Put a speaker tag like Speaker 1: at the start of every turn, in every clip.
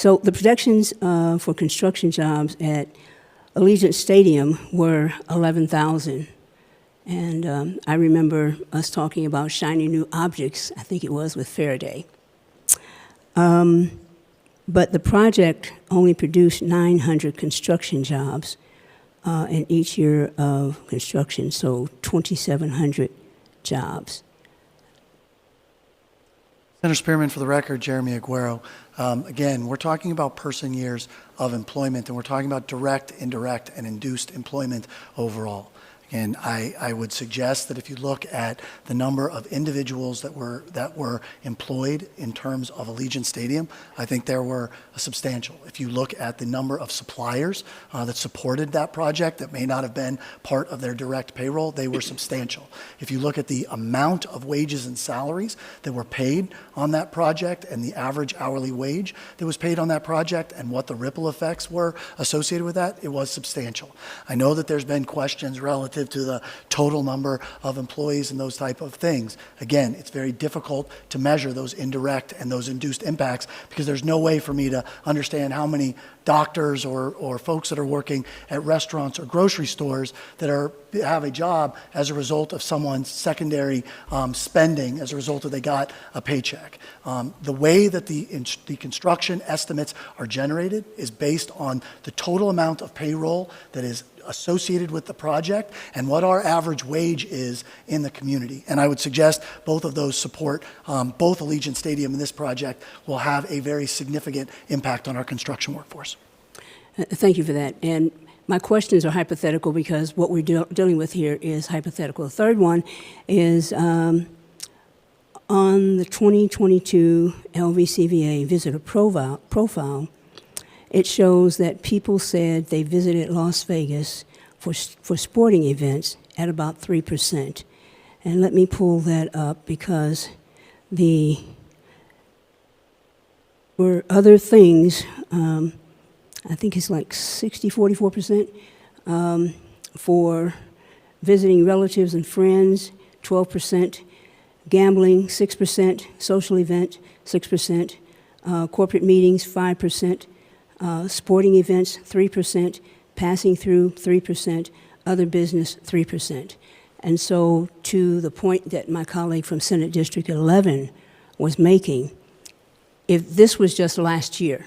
Speaker 1: So the projections for construction jobs at Allegiant Stadium were 11,000. And I remember us talking about shiny new objects, I think it was with Faraday. But the project only produced 900 construction jobs in each year of construction, so 2,700 jobs.
Speaker 2: Senator Spearman, for the record, Jeremy Aguero. Again, we're talking about person years of employment, and we're talking about direct, indirect, and induced employment overall. And I would suggest that if you look at the number of individuals that were employed in terms of Allegiant Stadium, I think there were substantial. If you look at the number of suppliers that supported that project that may not have been part of their direct payroll, they were substantial. If you look at the amount of wages and salaries that were paid on that project and the average hourly wage that was paid on that project and what the ripple effects were associated with that, it was substantial. I know that there's been questions relative to the total number of employees and those type of things. Again, it's very difficult to measure those indirect and those induced impacts because there's no way for me to understand how many doctors or folks that are working at restaurants or grocery stores that have a job as a result of someone's secondary spending as a result of they got a paycheck. The way that the construction estimates are generated is based on the total amount of payroll that is associated with the project and what our average wage is in the community. And I would suggest both of those support both Allegiant Stadium and this project will have a very significant impact on our construction workforce.
Speaker 1: Thank you for that. And my questions are hypothetical because what we're dealing with here is hypothetical. The third one is on the 2022 LVCVA visitor profile, it shows that people said they visited Las Vegas for sporting events at about 3%. And let me pull that up because there were other things, I think it's like 44%, for visiting relatives and friends, 12%, gambling, 6%, social event, 6%, corporate meetings, 5%, sporting events, 3%, passing through, 3%, other business, 3%. And so to the point that my colleague from Senate District 11 was making, if this was just last year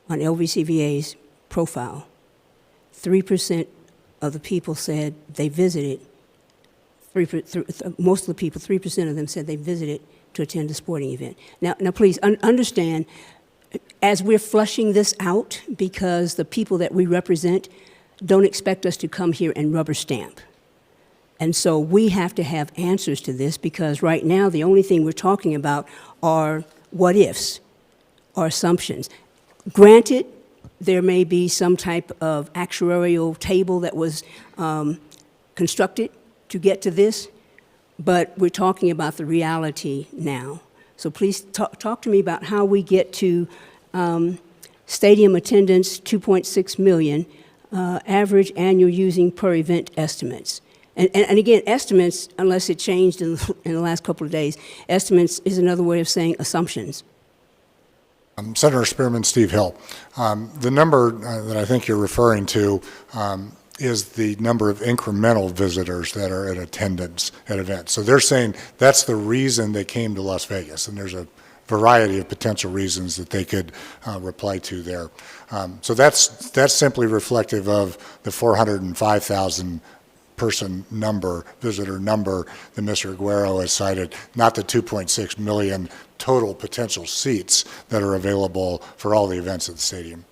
Speaker 1: on LVCVA's profile, 3% of the people said they visited, most of the people, 3% of them said they visited to attend a sporting event. Now please understand, as we're flushing this out, because the people that we represent don't expect us to come here and rubber stamp. And so we have to have answers to this because right now the only thing we're talking about are what ifs or assumptions. Granted, there may be some type of actuarial table that was constructed to get to this, but we're talking about the reality now. So please talk to me about how we get to stadium attendance, 2.6 million, average annual using per event estimates. And again, estimates, unless it changed in the last couple of days, estimates is another way of saying assumptions.
Speaker 3: Senator Spearman, Steve Hill. The number that I think you're referring to is the number of incremental visitors that are in attendance at events. So they're saying that's the reason they came to Las Vegas, and there's a variety of potential reasons that they could reply to there. So that's simply reflective of the 405,000 person number, visitor number that Mr. Aguero has cited, not the 2.6 million total potential seats that are available for all the events at the stadium.